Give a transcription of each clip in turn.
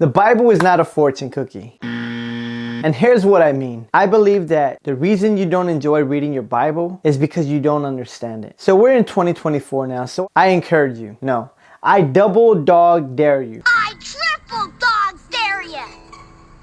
The Bible is not a fortune cookie. And here's what I mean. I believe that the reason you don't enjoy reading your Bible is because you don't understand it. So we're in 2024 now, so I encourage you. No, I double dog dare you. I triple dog dare you.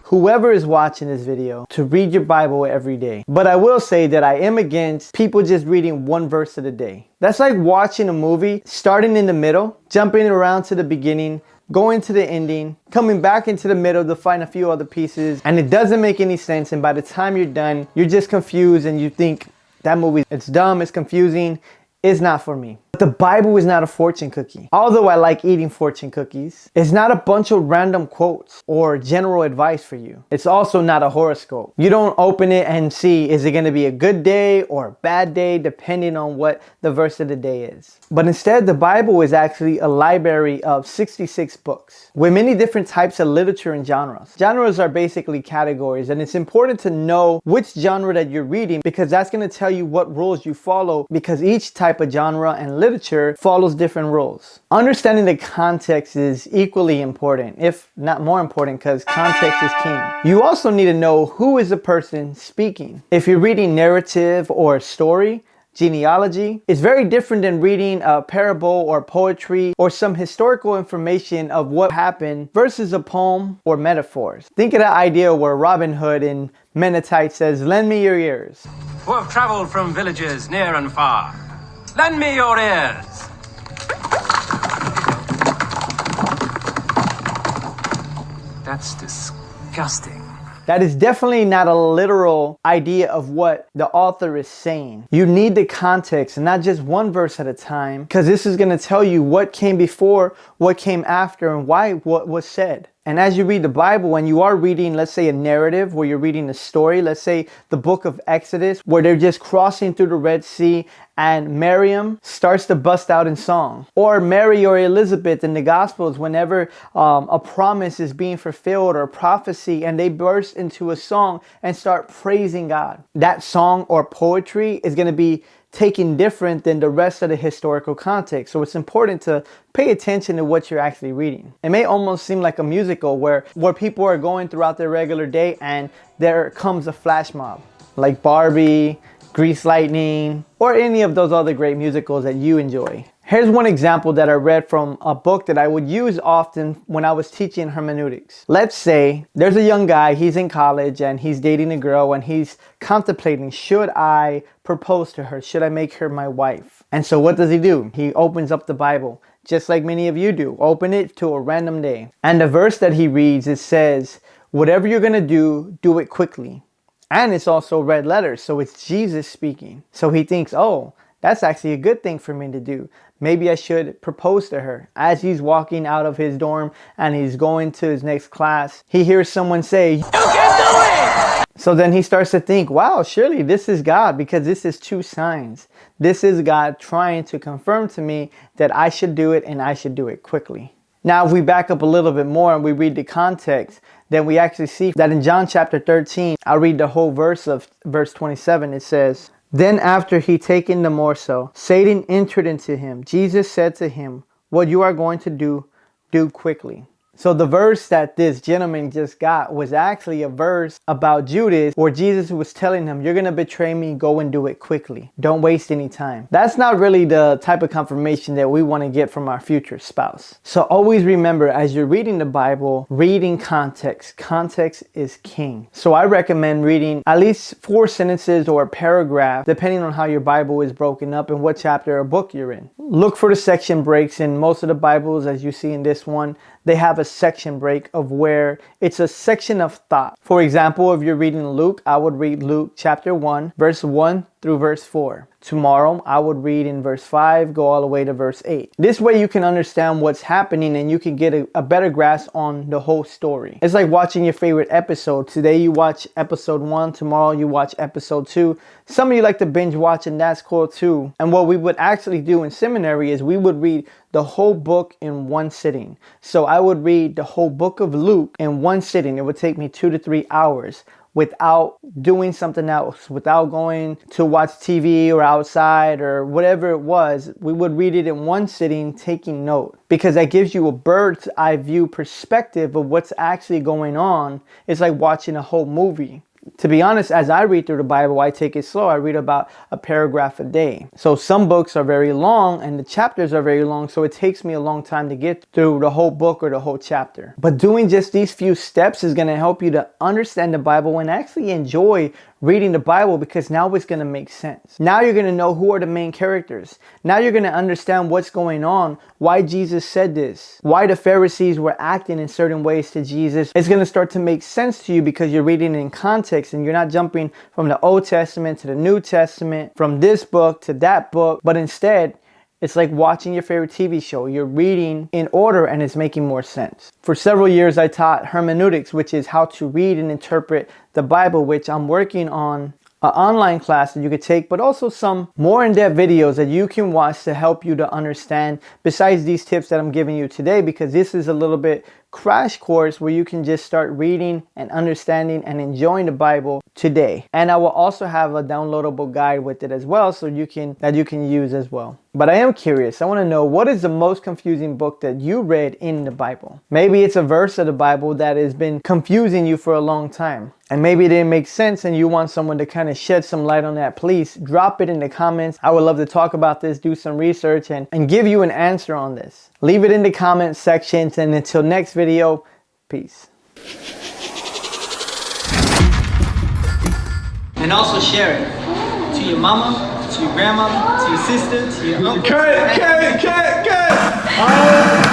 Whoever is watching this video to read your Bible every day. But I will say that I am against people just reading one verse of the day. That's like watching a movie, starting in the middle, jumping around to the beginning, going to the ending, coming back into the middle to find a few other pieces, and it doesn't make any sense. And by the time you're done, you're just confused and you think that movie, it's dumb, it's confusing, it's not for me. But the Bible is not a fortune cookie. Although I like eating fortune cookies, it's not a bunch of random quotes or general advice for you. It's also not a horoscope. You don't open it and see, is it going to be a good day or a bad day, depending on what the verse of the day is. But instead, the Bible is actually a library of 66 books with many different types of literature and genres. Genres are basically categories, and it's important to know which genre that you're reading because that's going to tell you what rules you follow, because each type of genre and literature follows different rules. Understanding the context is equally important, if not more important, because context is king. You also need to know who is the person speaking. If you're reading narrative or a story, genealogy is very different than reading a parable or poetry or some historical information of what happened versus a poem or metaphors. Think of that idea where Robin Hood in Menatite says, "Lend me your ears." Who have traveled from villages near and far. Lend me your ears. That's disgusting. That is definitely not a literal idea of what the author is saying. You need the context and not just one verse at a time, because this is going to tell you what came before, what came after, and why what was said. And as you read the Bible, when you are reading, let's say, a narrative where you're reading a story, let's say the book of Exodus, where they're just crossing through the Red Sea and Miriam starts to bust out in song. Or Mary or Elizabeth in the Gospels, whenever a promise is being fulfilled or a prophecy, and they burst into a song and start praising God. That song or poetry is going to be taken different than the rest of the historical context. So it's important to pay attention to what you're actually reading. It may almost seem like a musical where people are going throughout their regular day and there comes a flash mob, like Barbie, Grease Lightning, or any of those other great musicals that you enjoy. Here's one example that I read from a book that I would use often when I was teaching hermeneutics. Let's say there's a young guy, he's in college and he's dating a girl and he's contemplating, should I propose to her? Should I make her my wife? And so what does he do? He opens up the Bible, just like many of you do. Open it to a random day. And the verse that he reads, it says, whatever you're going to do it quickly. And it's also red letters, so it's Jesus speaking. So he thinks, oh, that's actually a good thing for me to do. Maybe I should propose to her. As he's walking out of his dorm and he's going to his next class, he hears someone say, "You can do it!" So then he starts to think, wow, surely this is God, because this is two signs. This is God trying to confirm to me that I should do it and I should do it quickly. Now, if we back up a little bit more and we read the context, then we actually see that in John chapter 13, I'll read the whole verse of verse 27. It says, "Then after he taken the morsel, Satan entered into him. Jesus said to him, what you are going to do quickly." So the verse that this gentleman just got was actually a verse about Judas, where Jesus was telling him, you're going to betray me, go and do it quickly. Don't waste any time. That's not really the type of confirmation that we want to get from our future spouse. So always remember, as you're reading the Bible, reading context. Context is king. So I recommend reading at least 4 sentences or a paragraph, depending on how your Bible is broken up and what chapter or book you're in. Look for the section breaks. In most of the Bibles, as you see in this one, they have a section break of where it's a section of thought. For example, if you're reading Luke, I would read Luke chapter 1, verse 1 through verse 4. Tomorrow, I would read in verse 5, go all the way to verse 8. This way you can understand what's happening and you can get a better grasp on the whole story. It's like watching your favorite episode. Today you watch episode 1, tomorrow you watch episode 2. Some of you like to binge watch, and that's cool too. And what we would actually do in seminary is we would read the whole book in one sitting. So I would read the whole book of Luke in one sitting. It would take me 2 to 3 hours. without doing something else, without going to watch TV or outside or whatever it was. We would read it in one sitting, taking note, because that gives you a bird's eye view perspective of what's actually going on. It's like watching a whole movie. To be honest, as I read through the Bible, I take it slow. I read about a paragraph a day. So some books are very long and the chapters are very long, so it takes me a long time to get through the whole book or the whole chapter. But doing just these few steps is going to help you to understand the Bible and actually enjoy reading the Bible, because now it's going to make sense. Now you're going to know who are the main characters. Now you're going to understand what's going on, why Jesus said this, why the Pharisees were acting in certain ways to Jesus. It's going to start to make sense to you because you're reading in context and you're not jumping from the Old Testament to the New Testament, from this book to that book, but instead, it's like watching your favorite TV show. You're reading in order and it's making more sense. For several years, I taught hermeneutics, which is how to read and interpret the Bible, which I'm working on an online class that you could take, but also some more in-depth videos that you can watch to help you to understand besides these tips that I'm giving you today, because this is a little bit crash course where you can just start reading and understanding and enjoying the Bible today. And I will also have a downloadable guide with it as well, so you can use as well. But I am curious. I want to know, what is the most confusing book that you read in the Bible? Maybe it's a verse of the Bible that has been confusing you for a long time, and maybe it didn't make sense and you want someone to kind of shed some light on that. Please drop it in the comments. I would love to talk about this, do some research, and give you an answer on this. Leave it in the comment section, and until next video, peace. And also share it to your mama, to your grandmama, to your sister, to your uncle. Cut.